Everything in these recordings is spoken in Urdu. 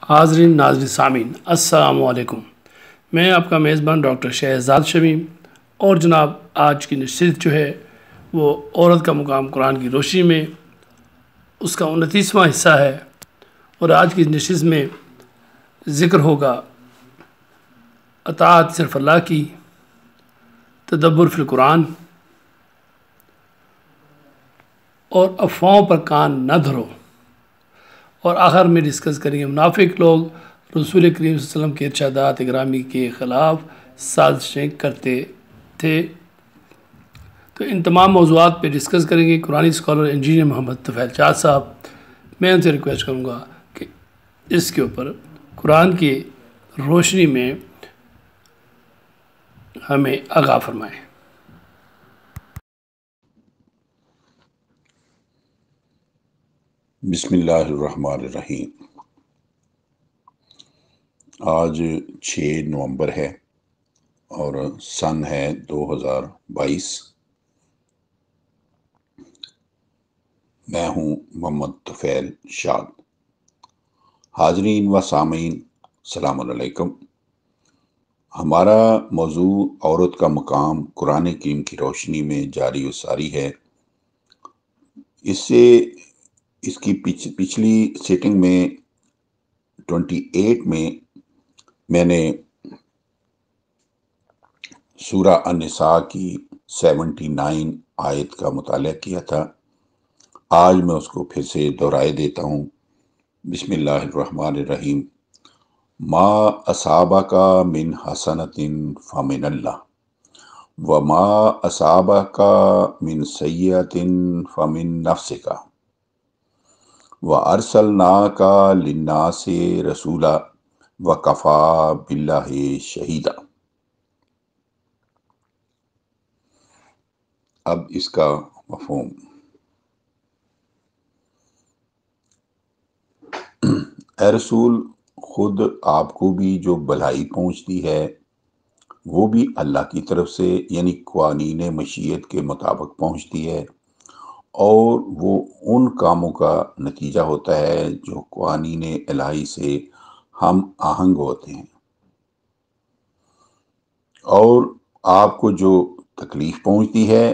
حاضرین ناظرین سامعین السلام علیکم۔ میں آپ کا میزبان ڈاکٹر شہزاد شمیم، اور جناب آج کی نشست جو ہے وہ عورت کا مقام قرآن کی روشنی میں اس کا 29واں حصہ ہے، اور آج کی نشست میں ذکر ہوگا اطاعت صرف اللہ کی، تدبر فی القرآن، اور افواہوں پر کان نہ دھرو، اور آخر میں ڈسکس کریں گے منافق لوگ رسول کریم صلی اللہ علیہ وسلم کے ارشادات اکرامی کے خلاف سازشیں کرتے تھے۔ تو ان تمام موضوعات پہ ڈسکس کریں گے قرآنی اسکالر انجینئر محمد طفیل چاہد صاحب۔ میں ان سے ریکویسٹ کروں گا کہ اس کے اوپر قرآن کی روشنی میں ہمیں آگاہ فرمائیں۔ بسم اللہ الرحمن الرحیم۔ آج 6 نومبر ہے اور سن ہے 2022۔ میں ہوں محمد طفیل شاد۔ حاضرین و سامعین السلام علیکم۔ ہمارا موضوع عورت کا مقام قرآن کریم کی روشنی میں جاری و ساری ہے۔ اس کی پچھلی سیٹنگ میں 28 میں نے سورہ النساء کی 79 آیت کا مطالعہ کیا تھا۔ آج میں اس کو پھر سے دہرائے دیتا ہوں۔ بسم اللہ الرحمن الرحیم۔ ما اصابک من حسنۃ فمن اللہ وما اصابک من سیئۃ فمن نفسک وارسلناک للناس رسولا وکفی باللہ شہیدا۔ اب اس کا مفہوم۔ اے رسول، خود آپ کو بھی جو بھلائی پہنچتی ہے وہ بھی اللہ کی طرف سے، یعنی قوانین مشیت کے مطابق پہنچتی ہے، اور وہ ان کاموں کا نتیجہ ہوتا ہے جو قوانین الہی سے ہم آہنگ ہوتے ہیں، اور آپ کو جو تکلیف پہنچتی ہے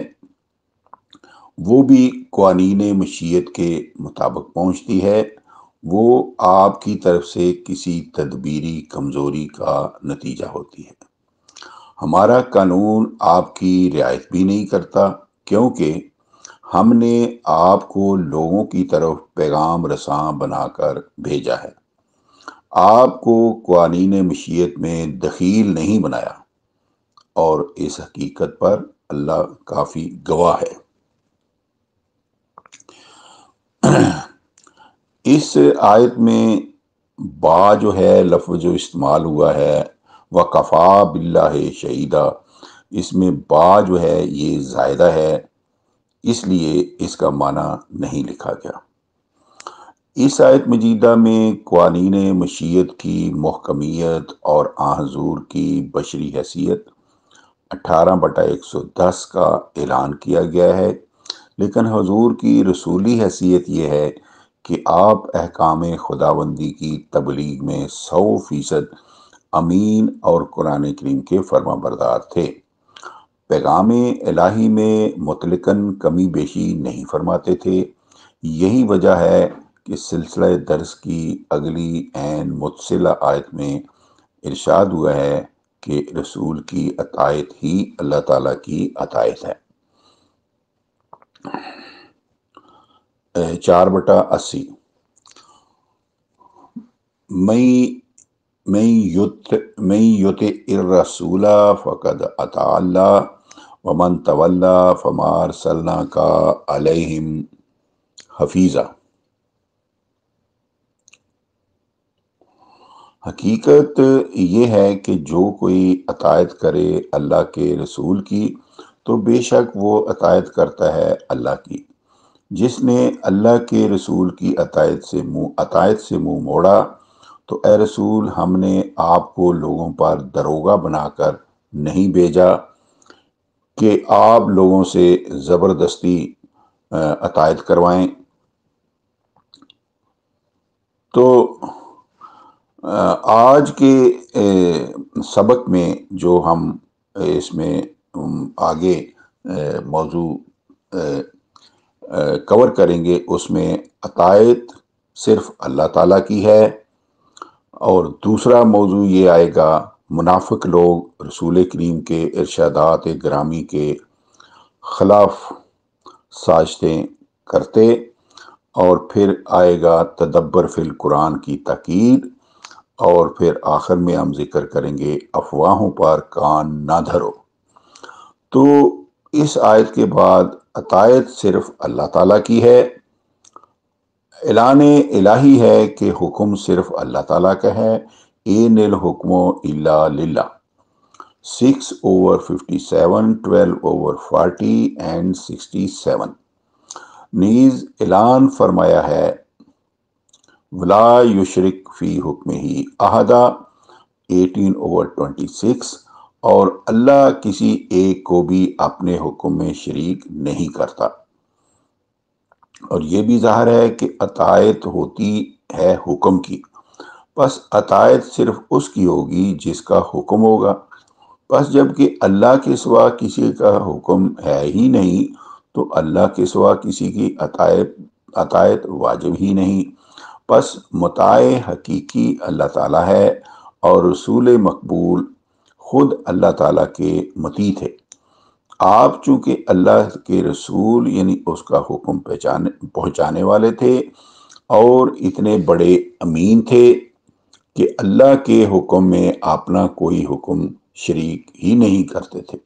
وہ بھی قوانین مشیت کے مطابق پہنچتی ہے، وہ آپ کی طرف سے کسی تدبیری کمزوری کا نتیجہ ہوتی ہے۔ ہمارا قانون آپ کی رعایت بھی نہیں کرتا، کیونکہ ہم نے آپ کو لوگوں کی طرف پیغام رساں بنا کر بھیجا ہے، آپ کو قوانین مشیت میں دخیل نہیں بنایا، اور اس حقیقت پر اللہ کافی گواہ ہے۔ اس آیت میں با جو ہے لفظ جو استعمال ہوا ہے وَكَفَى بِاللَّهِ شَهِيدًا، اس میں با جو ہے یہ زائدہ ہے، اس لیے اس کا معنی نہیں لکھا گیا۔ اس آیت مجیدہ میں قوانین مشیت کی محکمیت اور حضور کی بشری حیثیت 18/110 کا اعلان کیا گیا ہے، لیکن حضور کی رسولی حیثیت یہ ہے کہ آپ احکام خداوندی کی تبلیغ میں 100% امین اور قرآن کریم کے فرما بردار تھے۔ پیغام الہی میں مطلقاً کمی بیشی نہیں فرماتے تھے۔ یہی وجہ ہے کہ سلسلہ درس کی اگلی عین متصلہ آیت میں ارشاد ہوا ہے کہ رسول کی اطاعت ہی اللہ تعالیٰ کی اطاعت ہے۔ 4/80۔ من یطع الرسول فقد اطاع اللہ ومن تولی فما ارسلناک علیہم حفیظا۔ حقیقت یہ ہے کہ جو کوئی اطاعت کرے اللہ کے رسول کی تو بے شک وہ اطاعت کرتا ہے اللہ کی۔ جس نے اللہ کے رسول کی اطاعت سے منہ موڑا تو اے رسول، ہم نے آپ کو لوگوں پر داروغہ بنا کر نہیں بھیجا کہ آپ لوگوں سے زبردستی اطاعت کروائیں۔ تو آج کے سبق میں جو ہم اس میں آگے موضوع کور کریں گے، اس میں عطائت صرف اللہ تعالیٰ کی ہے، اور دوسرا موضوع یہ آئے گا منافق لوگ رسول کریم کے ارشادات گرامی کے خلاف سازشیں کرتے، اور پھر آئے گا تدبر فی القرآن کی تاکید، اور پھر آخر میں ہم ذکر کریں گے افواہوں پر کان نہ دھرو۔ تو اس آیت کے بعد عطائت صرف اللہ تعالیٰ کی ہے، اعلان الہی ہے کہ حکم صرف اللہ تعالیٰ کا ہے، این الحکم الا للہ، 6/57، 12/40 اینڈ 67۔ نیز اعلان فرمایا ہے ولا یشرک فی حکمہ احدا، 18/26، اور اللہ کسی ایک کو بھی اپنے حکم میں شریک نہیں کرتا۔ اور یہ بھی ظاہر ہے کہ عطائت ہوتی ہے حکم کی، پس عطائت صرف اس کی ہوگی جس کا حکم ہوگا، پس جبکہ اللہ کے سوا کسی کا حکم ہے ہی نہیں، تو اللہ کے سوا کسی کی عطائت واجب ہی نہیں، پس مطاع حقیقی اللہ تعالیٰ ہے، اور رسول مقبول خود اللہ تعالیٰ کے مطیع تھے۔ آپ چونکہ اللہ کے رسول یعنی اس کا حکم پہنچانے والے تھے، اور اتنے بڑے امین تھے کہ اللہ کے حکم میں اپنا کوئی حکم شریک ہی نہیں کرتے تھے،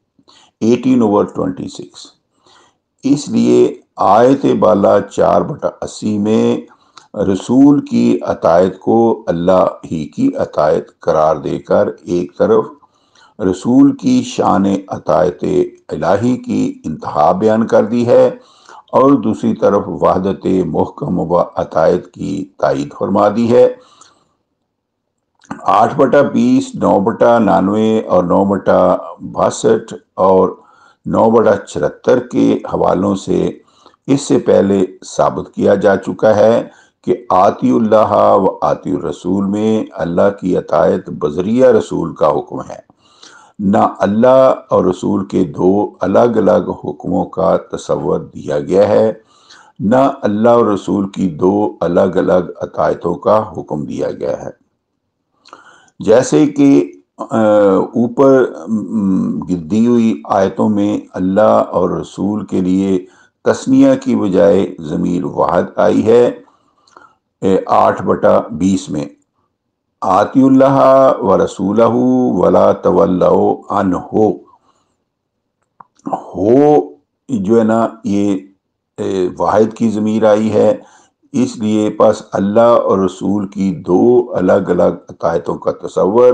18/26۔ اس لیے آیت بالا 4/80 میں رسول کی عطائت کو اللہ ہی کی عطائت قرار دے کر ایک طرف رسول کی شان عطائت الہی کی انتہا بیان کر دی ہے، اور دوسری طرف وحدت محکم و عطائت کی تائید فرما دی ہے۔ 8/20، 9/99 اور 9/62 اور 9/74 کے حوالوں سے اس سے پہلے ثابت کیا جا چکا ہے کہ آتی اللہ و آتی الرسول میں اللہ کی عطائت بذریعہ رسول کا حکم ہے، نہ اللہ اور رسول کے دو الگ الگ حکموں کا تصور دیا گیا ہے، نہ اللہ اور رسول کی دو الگ الگ عطائتوں کا حکم دیا گیا ہے۔ جیسے کہ اوپر دی ہوئی آیتوں میں اللہ اور رسول کے لیے تثنیہ کی بجائے ضمیر واحد آئی ہے، 8/20 میں آتی اللہ و رسولہ ولا تولوا عنہ، ہو جو ہے نا یہ واحد کی ضمیر آئی ہے، اس لیے پس اللہ اور رسول کی دو الگ الگ عطائتوں کا تصور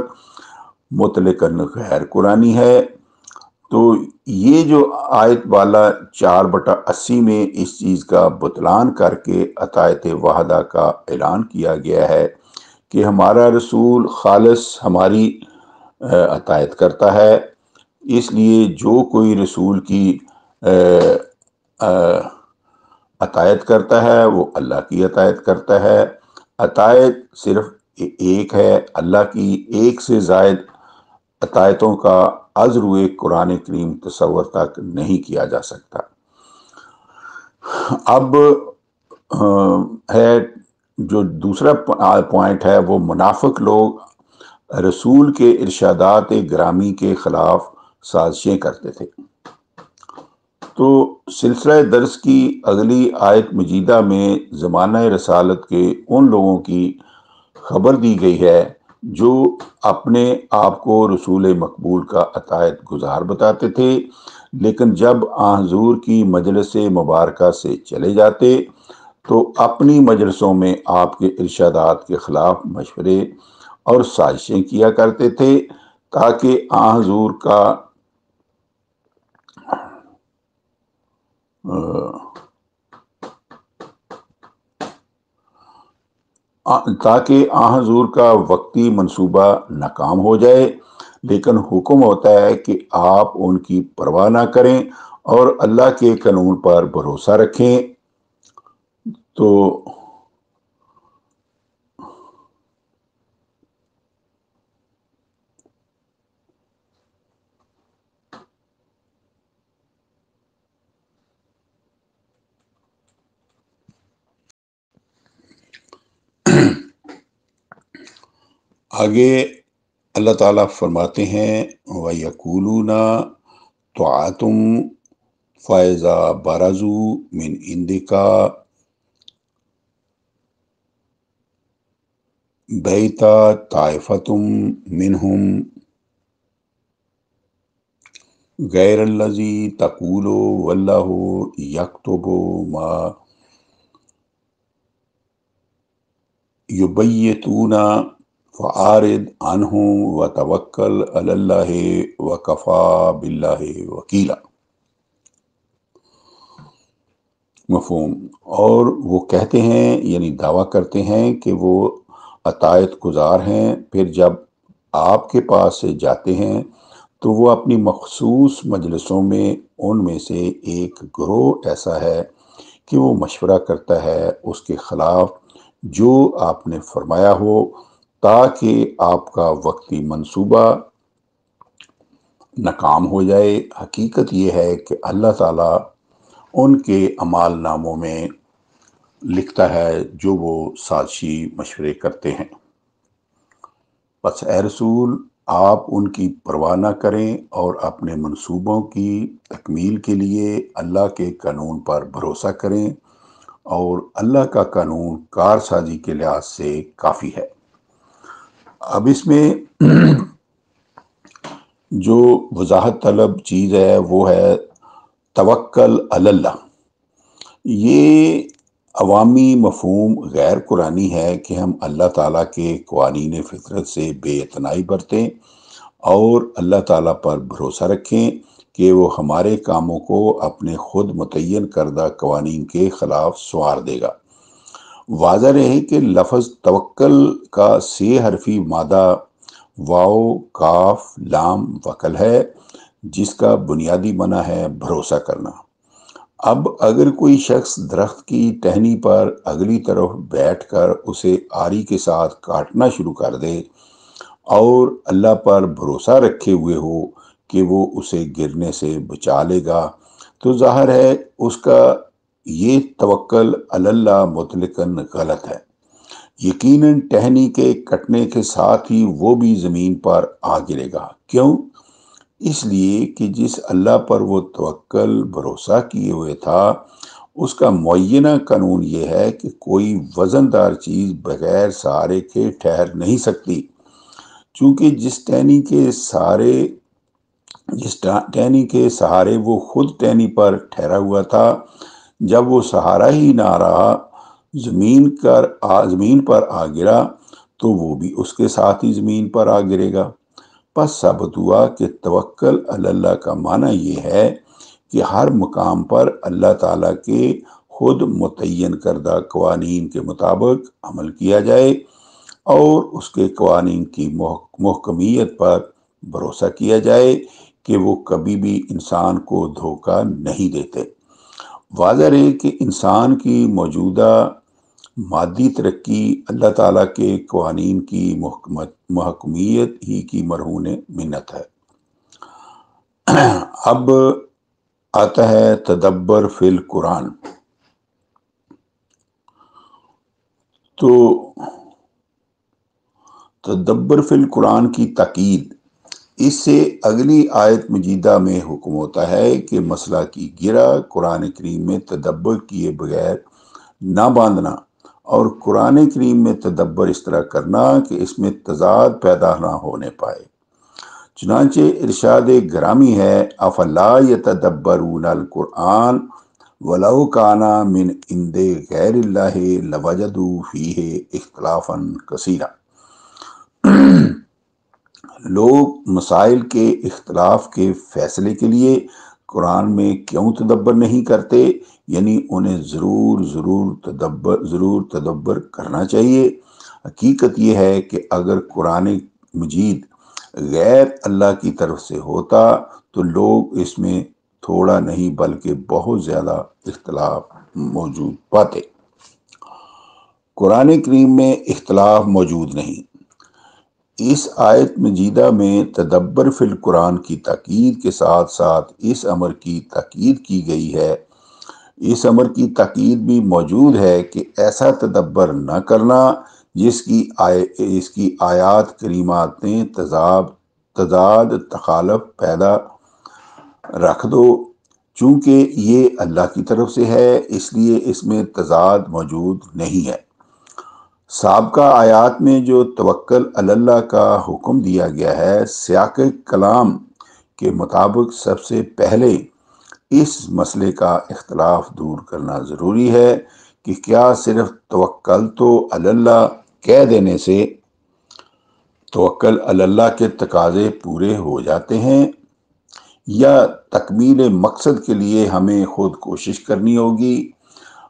مطلقاً غیر قرآنی ہے۔ تو یہ جو آیت بالا 4/80 میں اس چیز کا بطلان کر کے عطائت واحدہ کا اعلان کیا گیا ہے کہ ہمارا رسول خالص ہماری عطائت کرتا ہے، اس لیے جو کوئی رسول کی عطائت کرتا ہے وہ اللہ کی عطائت کرتا ہے۔ عطائت صرف ایک ہے، اللہ کی ایک سے زائد عطائتوں کا از روئے قرآن کریم تصور تک نہیں کیا جا سکتا۔ اب ہے جو دوسرا پوائنٹ ہے، وہ منافق لوگ رسول کے ارشادات گرامی کے خلاف سازشیں کرتے تھے۔ تو سلسلہ درس کی اگلی آیت مجیدہ میں زمانہ رسالت کے ان لوگوں کی خبر دی گئی ہے جو اپنے آپ کو رسول مقبول کا عطائت گزار بتاتے تھے، لیکن جب حضور کی مجلس مبارکہ سے چلے جاتے تو اپنی مجلسوں میں آپ کے ارشادات کے خلاف مشورے اور سازشیں کیا کرتے تھے، تاکہ حضور کا وقتی منصوبہ ناکام ہو جائے، لیکن حکم ہوتا ہے کہ آپ ان کی پرواہ نہ کریں اور اللہ کے قانون پر بھروسہ رکھیں۔ تو آگے اللہ تعالیٰ فرماتے ہیں وَيَقُولُونَ طَاعَةٌ فَإِذَا بَرَزُوا مِنْ عِنْدِكَ بَيْتَ طَائِفَةٌ مِّنْهُمْ غَيْرَ الَّذِي تَقُولُ وَاللَّهُ يَكْتُبُ مَا يُبَيِّتُونَ فَأَعْرِضْ عَنْهُمْ وَتَوَكَّلْ عَلَى اللَّهِ وَكَفَى بِاللَّهِ وَكِيلًا۔ مفہوم۔ اور وہ کہتے ہیں یعنی دعویٰ کرتے ہیں کہ وہ اطاعت گزار ہیں، پھر جب آپ کے پاس سے جاتے ہیں تو وہ اپنی مخصوص مجلسوں میں ان میں سے ایک گروہ ایسا ہے کہ وہ مشورہ کرتا ہے اس کے خلاف جو آپ نے فرمایا ہو، تاکہ آپ کا وقتی منصوبہ ناکام ہو جائے۔ حقیقت یہ ہے کہ اللہ تعالیٰ ان کے اعمال ناموں میں لکھتا ہے جو وہ سازشی مشورے کرتے ہیں۔ پس اے رسول، آپ ان کی پرواہ نہ کریں اور اپنے منصوبوں کی تکمیل کے لیے اللہ کے قانون پر بھروسہ کریں، اور اللہ کا قانون کارسازی کے لحاظ سے کافی ہے۔ اب اس میں جو وضاحت طلب چیز ہے وہ ہے توکل علی اللہ۔ یہ عوامی مفہوم غیر قرآنی ہے کہ ہم اللہ تعالیٰ کے قوانین فطرت سے بے اعتنائی برتیں اور اللہ تعالیٰ پر بھروسہ رکھیں کہ وہ ہمارے کاموں کو اپنے خود متعین کردہ قوانین کے خلاف سنوار دے گا۔ واضح رہے کہ لفظ توکل کا 6 حرفی مادہ واو کاف لام وکل ہے، جس کا بنیادی معنی ہے بھروسہ کرنا۔ اب اگر کوئی شخص درخت کی ٹہنی پر اگلی طرف بیٹھ کر اسے آری کے ساتھ کاٹنا شروع کر دے اور اللہ پر بھروسہ رکھے ہوئے ہو کہ وہ اسے گرنے سے بچا لے گا، تو ظاہر ہے اس کا یہ توکل علی اللہ مطلقاً غلط ہے۔ یقیناً ٹہنی کے کٹنے کے ساتھ ہی وہ بھی زمین پر آ گرے گا۔ کیوں؟ اس لیے کہ جس اللہ پر وہ توکل بھروسہ کیے ہوئے تھا، اس کا معینہ قانون یہ ہے کہ کوئی وزندار چیز بغیر سہارے کے ٹھہر نہیں سکتی، چونکہ جس ٹہنی کے سہارے وہ خود ٹہنی پر ٹھہرا ہوا تھا، جب وہ سہارا ہی نہ رہا، زمین پر آ گرا، تو وہ بھی اس کے ساتھ ہی زمین پر آ گرے گا۔ پس ثابت ہوا کہ توکل علی اللہ کا معنی یہ ہے کہ ہر مقام پر اللہ تعالیٰ کے خود متعین کردہ قوانین کے مطابق عمل کیا جائے اور اس کے قوانین کی محکمیت پر بھروسہ کیا جائے کہ وہ کبھی بھی انسان کو دھوکہ نہیں دیتے۔ واضح رہے کہ انسان کی موجودہ مادی ترقی اللہ تعالیٰ کے قوانین کی محکمیت ہی کی مرہون منت ہے۔ اب آتا ہے تدبر فی القرآن۔ تو تدبر فی القرآن کی تاکید، اس سے اگلی آیت مجیدہ میں حکم ہوتا ہے کہ مسئلہ کی گرہ قرآن کریم میں تدبر کیے بغیر نہ باندھنا، اور قرآن کریم میں تدبر اس طرح کرنا کہ اس میں تضاد پیدا نہ ہونے پائے۔ چنانچہ ارشاد گرامی ہے افلا یتدبرون القرآن ولو کان من عند غیر اللہ لوجدوا فیہ اختلافا کثیرا۔ لوگ مسائل کے اختلاف کے فیصلے کے لیے قرآن میں کیوں تدبر نہیں کرتے؟ یعنی انہیں ضرور تدبر کرنا چاہیے۔ حقیقت یہ ہے کہ اگر قرآن مجید غیر اللہ کی طرف سے ہوتا تو لوگ اس میں تھوڑا نہیں بلکہ بہت زیادہ اختلاف موجود پاتے۔ قرآن کریم میں اختلاف موجود نہیں۔ اس آیت مجیدہ میں تدبر فی القرآن کی تاکید کے ساتھ ساتھ اس امر کی تاکید کی گئی ہے، اس امر کی تاکید بھی موجود ہے کہ ایسا تدبر نہ کرنا جس کی آیات کریمات نے تضاد تخالف پیدا رکھ دو۔ چونکہ یہ اللہ کی طرف سے ہے اس لیے اس میں تضاد موجود نہیں ہے۔ سابقہ آیات میں جو توکل علی اللہ کا حکم دیا گیا ہے، سیاق کلام کے مطابق سب سے پہلے اس مسئلے کا اختلاف دور کرنا ضروری ہے کہ کیا صرف توکلت علی اللہ کہہ دینے سے توکل علی اللہ کے تقاضے پورے ہو جاتے ہیں، یا تکمیل مقصد کے لیے ہمیں خود کوشش کرنی ہوگی،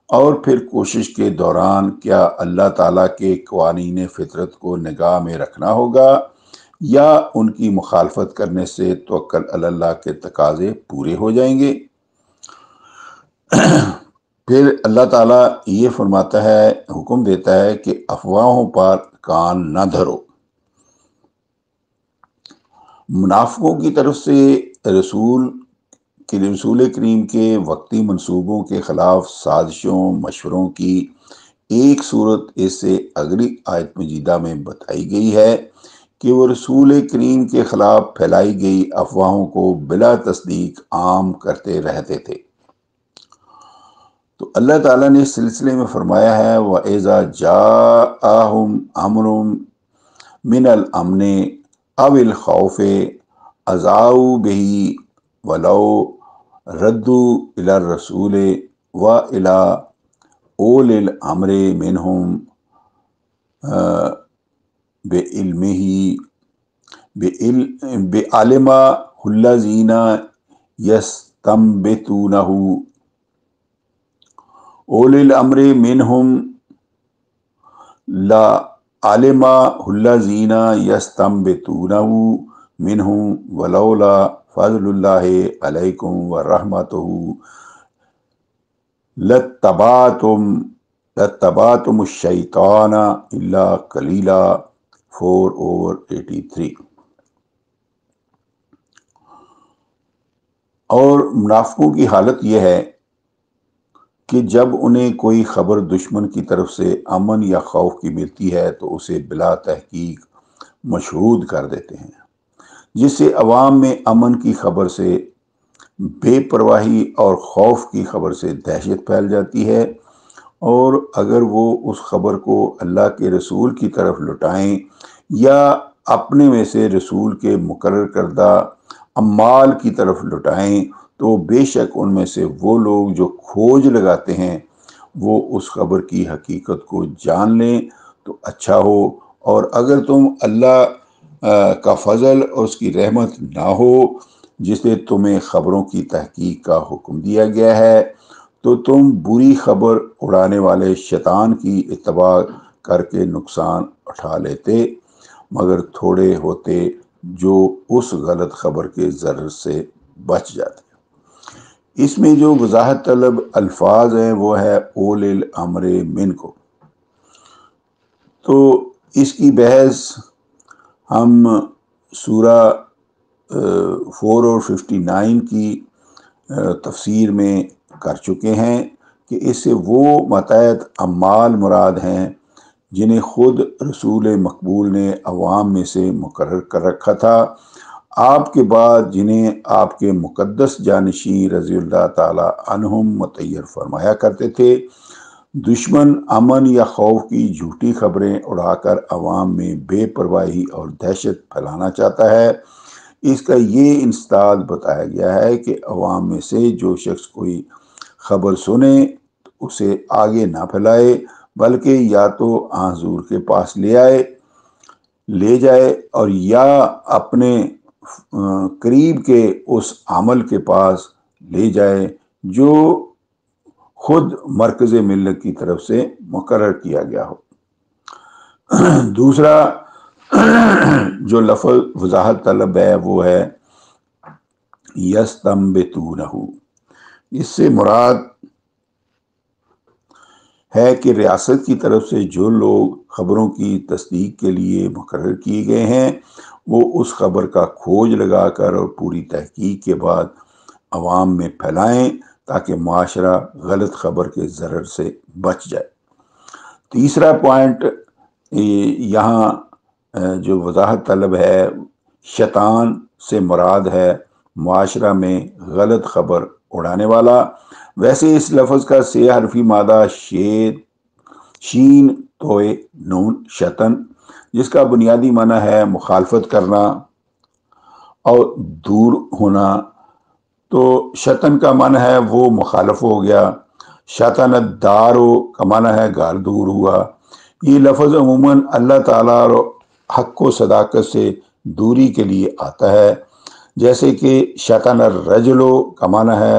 اور پھر کوشش کے دوران کیا اللہ تعالیٰ کے قوانین فطرت کو نگاہ میں رکھنا ہوگا، یا ان کی مخالفت کرنے سے توکل علی اللہ کے تقاضے پورے ہو جائیں گے۔ پھر اللہ تعالیٰ یہ فرماتا ہے، حکم دیتا ہے کہ افواہوں پر کان نہ دھرو۔ منافقوں کی طرف سے رسول کریم کے وقتی منصوبوں کے خلاف سازشوں مشوروں کی ایک صورت اس سے اگلی آیت مجیدہ میں بتائی گئی ہے کہ وہ رسول کریم کے خلاف پھیلائی گئی افواہوں کو بلا تصدیق عام کرتے رہتے تھے۔ تو اللہ تعالیٰ نے اس سلسلے میں فرمایا ہے، وَإِذَا جَاءَهُمْ أَمْرٌ مِّنَ الْأَمْنِ أَوِ الْخَوْفِ أَذَاعُوا بِهِ وَلَوْ رَدُّوا إِلَى الرَّسُولِ وَإِلَى أُولِي الْأَمْرِ مِنْهُمْ بِعِلْمِهِ الَّذِينَ يَسْتَنبِطُونَهُ أُولِي الْأَمْرِ مِنْهُمْ لَعَلِمَهُ الَّذِينَ يَسْتَنبِطُونَهُ مِنْهُمْ وَلَوْلَا فَضْلُ اللَّهِ عَلَيْكُمْ وَرَحْمَتُهُ لَاتَّبَعْتُمُ الشَّيْطَانَ إِلَّا قَلِيلًا 4/83۔ اور منافقوں کی حالت یہ ہے کہ جب انہیں کوئی خبر دشمن کی طرف سے امن یا خوف کی ملتی ہے تو اسے بلا تحقیق مشہود کر دیتے ہیں، جس سے عوام میں امن کی خبر سے بے پرواہی اور خوف کی خبر سے دہشت پھیل جاتی ہے، اور اگر وہ اس خبر کو اللہ کے رسول کی طرف لٹائیں یا اپنے میں سے رسول کے مقرر کردہ اعمال کی طرف لٹائیں تو بے شک ان میں سے وہ لوگ جو کھوج لگاتے ہیں وہ اس خبر کی حقیقت کو جان لیں تو اچھا ہو، اور اگر تم اللہ کا فضل اور اس کی رحمت نہ ہو جس نے تمہیں خبروں کی تحقیق کا حکم دیا گیا ہے تو تم بری خبر اڑانے والے شیطان کی اتباع کر کے نقصان اٹھا لیتے، مگر تھوڑے ہوتے جو اس غلط خبر کے ضرر سے بچ جاتے۔ اس میں جو وضاحت طلب الفاظ ہیں وہ ہے اولی الامر منکم۔ تو اس کی بحث ہم سورہ 4 اور 59 کی تفسیر میں کر چکے ہیں کہ اس سے وہ متعدد اعمال مراد ہیں جنہیں خود رسول مقبول نے عوام میں سے مقرر کر رکھا تھا، آپ کے بعد جنہیں آپ کے مقدس جانشین رضی اللہ تعالی عنہم متعیر فرمایا کرتے تھے۔ دشمن امن یا خوف کی جھوٹی خبریں اڑا کر عوام میں بے پرواہی اور دہشت پھیلانا چاہتا ہے۔ اس کا یہ انسداد بتایا گیا ہے کہ عوام میں سے جو شخص کوئی خبر سنے اسے آگے نہ پھیلائے، بلکہ یا تو حضور کے پاس لے جائے اور یا اپنے قریب کے اس عمل کے پاس لے جائے جو خود مرکز ملت کی طرف سے مقرر کیا گیا ہو۔ دوسرا جو لفظ وضاحت طلب ہے وہ ہے یستنبطونہ۔ اس سے مراد ہے کہ ریاست کی طرف سے جو لوگ خبروں کی تصدیق کے لیے مقرر کیے گئے ہیں وہ اس خبر کا کھوج لگا کر اور پوری تحقیق کے بعد عوام میں پھیلائیں تاکہ معاشرہ غلط خبر کے ضرر سے بچ جائے۔ تیسرا پوائنٹ یہاں جو وضاحت طلب ہے، شیطان سے مراد ہے معاشرہ میں غلط خبر اڑانے والا۔ ویسے اس لفظ کا 6 حرفی مادہ شین توئے نون شطن، جس کا بنیادی معنی ہے مخالفت کرنا اور دور ہونا، تو شطن کا معنی ہے وہ مخالف ہو گیا۔ شطن الدارو کا معنی ہے گھر دور ہوا۔ یہ لفظ عموماً اللہ تعالیٰ اور حق و صداقت سے دوری کے لیے آتا ہے، جیسے کہ شطن الرجلو کا معنی ہے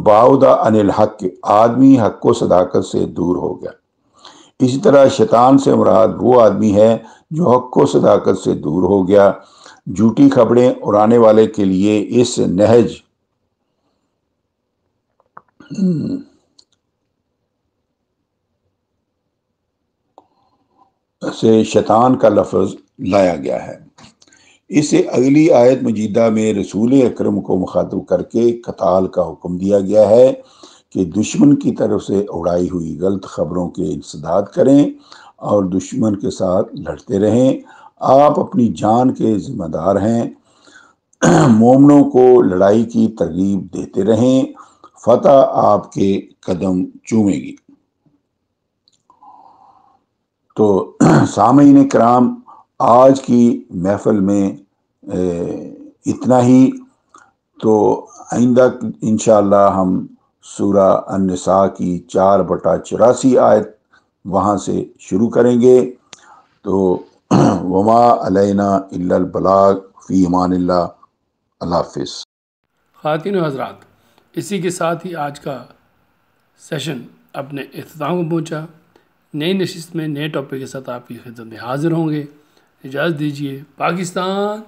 بعد عن الحق، آدمی حق و صداقت سے دور ہو گیا۔ اسی طرح شیطان سے مراد وہ آدمی ہے جو حق و صداقت سے دور ہو گیا۔ جھوٹی خبریں اڑانے والے کے لیے اس نہج سے شیطان کا لفظ لایا گیا ہے۔ اسے اگلی آیت مجیدہ میں رسول اکرم کو مخاطب کر کے قتال کا حکم دیا گیا ہے کہ دشمن کی طرف سے اڑائی ہوئی غلط خبروں کے انسداد کریں اور دشمن کے ساتھ لڑتے رہیں۔ آپ اپنی جان کے ذمہ دار ہیں، مومنوں کو لڑائی کی ترغیب دیتے رہیں، فتح آپ کے قدم چومے گی۔ تو سامعین کرام، آج کی محفل میں اتنا ہی۔ تو آئندہ انشاءاللہ ہم سورہ النساء کی 4/84 آیت وہاں سے شروع کریں گے۔ تو وما علینا الا البلاغ، فی امان اللہ، اللہ حافظ۔ خواتین و حضرات، اسی کے ساتھ ہی آج کا سیشن اپنے اختتام کو پہنچا۔ نئی نشست میں نئے ٹاپک کے ساتھ آپ کی خدمت میں حاضر ہوں گے۔ اجازت دیجیے۔ پاکستان